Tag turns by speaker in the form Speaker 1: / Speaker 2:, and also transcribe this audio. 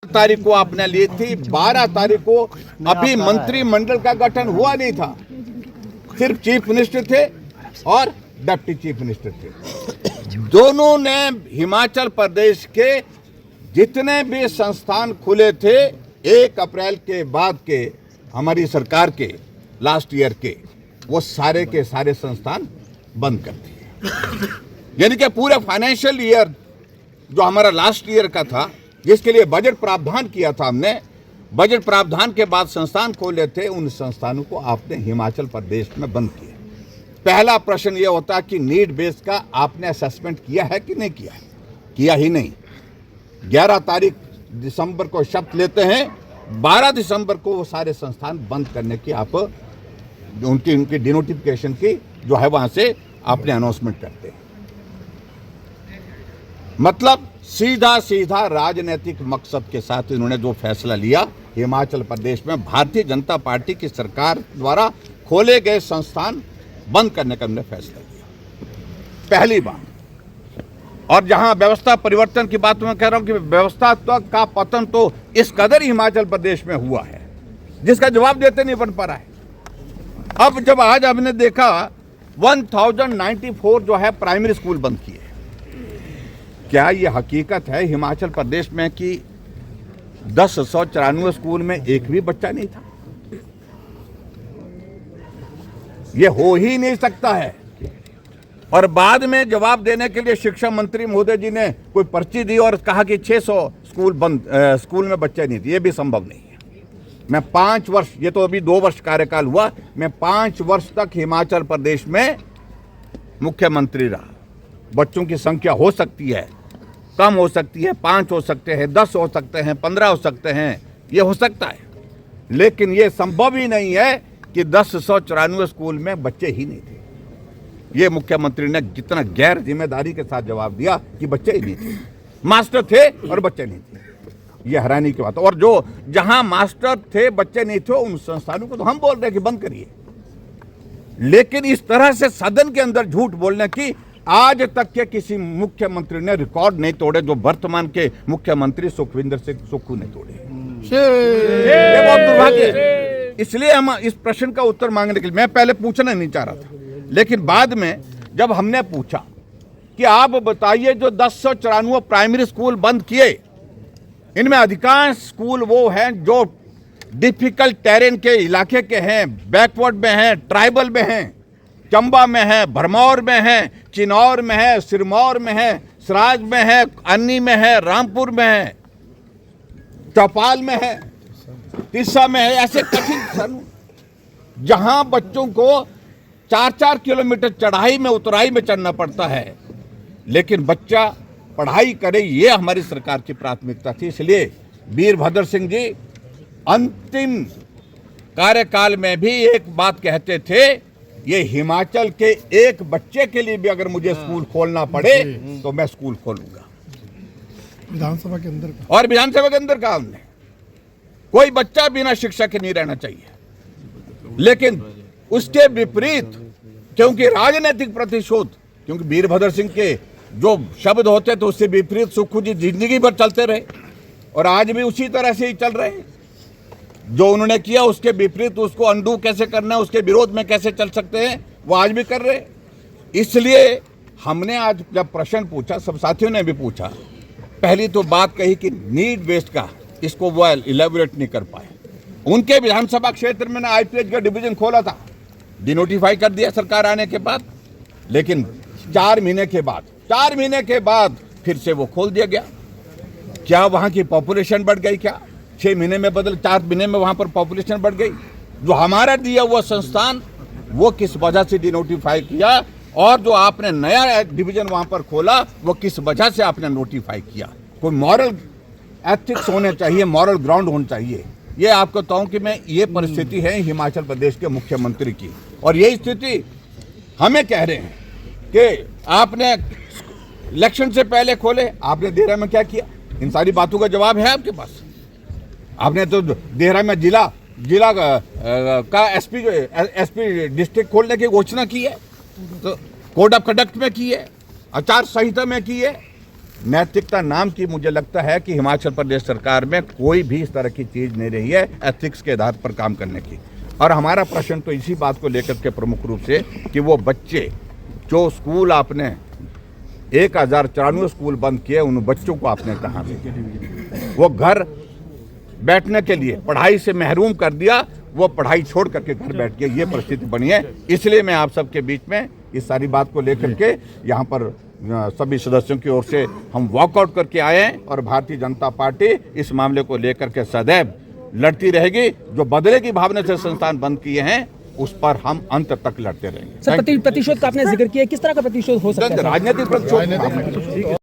Speaker 1: तारीख को आपने ली थी, 12 तारीख को अभी मंत्रिमंडल का गठन हुआ नहीं था, सिर्फ चीफ मिनिस्टर थे और डिप्टी चीफ मिनिस्टर थे। दोनों ने हिमाचल प्रदेश के जितने भी संस्थान खुले थे 1 अप्रैल के बाद के हमारी सरकार के लास्ट ईयर के, वो सारे के सारे संस्थान बंद कर दिए। यानी कि पूरे फाइनेंशियल ईयर जो हमारा लास्ट ईयर का था, जिसके लिए बजट प्रावधान किया था हमने, बजट प्रावधान के बाद संस्थान खोले थे, उन संस्थानों को आपने हिमाचल प्रदेश में बंद किया। पहला प्रश्न ये होता कि नीड बेस का आपने असेसमेंट किया है कि नहीं किया है? किया ही नहीं। 11 तारीख दिसंबर को शपथ लेते हैं, 12 दिसंबर को वो सारे संस्थान बंद करने की आप उनकी डिनोटिफिकेशन की जो है वहां से आपने अनाउंसमेंट करते हैं। मतलब सीधा राजनीतिक मकसद के साथ इन्होंने जो फैसला लिया, हिमाचल प्रदेश में भारतीय जनता पार्टी की सरकार द्वारा खोले गए संस्थान बंद करने का हमने फैसला लिया, पहली बात। और जहां व्यवस्था परिवर्तन की बात मैं कह रहा हूं कि व्यवस्था का पतन तो इस कदर हिमाचल प्रदेश में हुआ है जिसका जवाब देते नहीं बन पा रहा है। अब जब आज हमने देखा 1094 जो है प्राइमरी स्कूल बंद किए, क्या ये हकीकत है हिमाचल प्रदेश में कि 1094 स्कूल में एक भी बच्चा नहीं था? ये हो ही नहीं सकता है। और बाद में जवाब देने के लिए शिक्षा मंत्री महोदय जी ने कोई पर्ची दी और कहा कि 600 स्कूल में बच्चे नहीं थे। ये भी संभव नहीं है। मैं 5 वर्ष, ये तो अभी 2 वर्ष कार्यकाल हुआ, मैं 5 वर्ष तक हिमाचल प्रदेश में मुख्यमंत्री रहा। बच्चों की संख्या हो सकती है, कम हो सकती है, 5 हो सकते हैं, 10 हो सकते हैं, 15 हो सकते हैं, ये हो सकता है, लेकिन ये संभव ही नहीं है कि 1094 स्कूल में बच्चे ही नहीं थे। ये मुख्यमंत्री ने कितना गैर जिम्मेदारी के साथ जवाब दिया कि बच्चे ही नहीं थे, मास्टर थे और बच्चे नहीं थे। ये हैरानी की बात। और जो जहां मास्टर थे बच्चे नहीं थे, उन संस्थानों को तो हम बोल रहे हैं कि बंद करिए, लेकिन इस तरह से सदन के अंदर झूठ बोलने की आज तक के किसी मुख्यमंत्री ने रिकॉर्ड नहीं तोड़े, जो वर्तमान के मुख्यमंत्री सुखविंदर सिंह सुक्खू ने तोड़े। ये बहुत दुर्भाग्य है। इसलिए हम इस प्रश्न का उत्तर मांगने के लिए, मैं पहले पूछना नहीं चाह रहा था, लेकिन बाद में जब हमने पूछा कि आप बताइए जो 1094 प्राइमरी स्कूल बंद किए, इनमें अधिकांश स्कूल वो हैं जो डिफिकल्ट टेरेन के इलाके के हैं, बैकवर्ड में हैं, ट्राइबल में हैं, चंबा में है, भरमौर में है, चिन्नौर में है, सिरमौर में है, सराज में है, अन्नी में है, रामपुर में है, चौपाल में है, तिस्सा में है। ऐसे कठिन जहां बच्चों को 4-4 किलोमीटर चढ़ाई में उतराई में चढ़ना पड़ता है, लेकिन बच्चा पढ़ाई करे, ये हमारी सरकार की प्राथमिकता थी। इसलिए वीरभद्र सिंह जी अंतिम कार्यकाल में भी एक बात कहते थे, ये हिमाचल के एक बच्चे के लिए भी अगर मुझे स्कूल खोलना पड़े तो मैं स्कूल खोलूंगा।
Speaker 2: विधानसभा के अंदर का,
Speaker 1: और विधानसभा के अंदर का हमने, कोई बच्चा बिना शिक्षा के नहीं रहना चाहिए। लेकिन उसके विपरीत, क्योंकि राजनीतिक प्रतिशोध, क्योंकि वीरभद्र सिंह के जो शब्द होते थे उससे विपरीत सुक्खू जी जिंदगी भर चलते रहे और आज भी उसी तरह से ही चल रहे हैं। जो उन्होंने किया उसके विपरीत उसको अंडू कैसे करना है, उसके विरोध में कैसे चल सकते हैं, वो आज भी कर रहे हैं। इसलिए हमने आज जब प्रश्न पूछा, सब साथियों ने भी पूछा, पहली तो बात कही कि नीड बेस्ड का इसको वो इलेबोरेट नहीं कर पाए। उनके विधानसभा क्षेत्र में ना IPH का डिवीजन खोला था, डिनोटिफाई कर दिया सरकार आने के बाद, लेकिन 4 महीने के बाद फिर से वो खोल दिया गया। क्या वहाँ की पॉपुलेशन बढ़ गई? क्या 6 महीने में 4 महीने में वहाँ पर पॉपुलेशन बढ़ गई? जो हमारा दिया हुआ संस्थान वो किस वजह से डिनोटिफाई किया, और जो आपने नया डिवीजन वहाँ पर खोला वो किस वजह से आपने नोटिफाई किया? कोई मॉरल एथिक्स होने चाहिए, मॉरल ग्राउंड होना चाहिए। ये आपको कहूँ कि मैं, ये परिस्थिति है हिमाचल प्रदेश के मुख्यमंत्री की, और यही स्थिति हमें कह रहे हैं कि आपने इलेक्शन से पहले खोले, आपने देहरा में क्या किया? इन सारी बातों का जवाब है आपके पास। आपने तो देहरा में जिला का एसपी डिस्ट्रिक्ट खोलने की घोषणा की है, तो कोड ऑफ कंडक्ट में की है, आचार संहिता में की है, नैतिकता नाम की मुझे लगता है कि हिमाचल प्रदेश सरकार में कोई भी इस तरह की चीज नहीं रही है एथिक्स के आधार पर काम करने की। और हमारा प्रश्न तो इसी बात को लेकर के प्रमुख रूप से कि वो बच्चे जो स्कूल आपने 1094 स्कूल बंद किए, उन बच्चों को आपने कहाँ से वो घर बैठने के लिए पढ़ाई से महरूम कर दिया, वो पढ़ाई छोड़ करके घर बैठ गए, ये परिस्थिति बनी है। इसलिए मैं आप सबके बीच में इस सारी बात को लेकर के यहाँ पर सभी सदस्यों की ओर से हम वॉकआउट करके आए हैं और भारतीय जनता पार्टी इस मामले को लेकर के सदैव लड़ती रहेगी। जो बदले की भावना से संस्थान बंद किए हैं उस पर हम अंत तक लड़ते रहेंगे।
Speaker 3: सर, प्रतिशोध का आपने जिक्र किया, किस तरह का प्रतिशोध हो सकता है?
Speaker 1: राजनीतिक प्रतिशोध।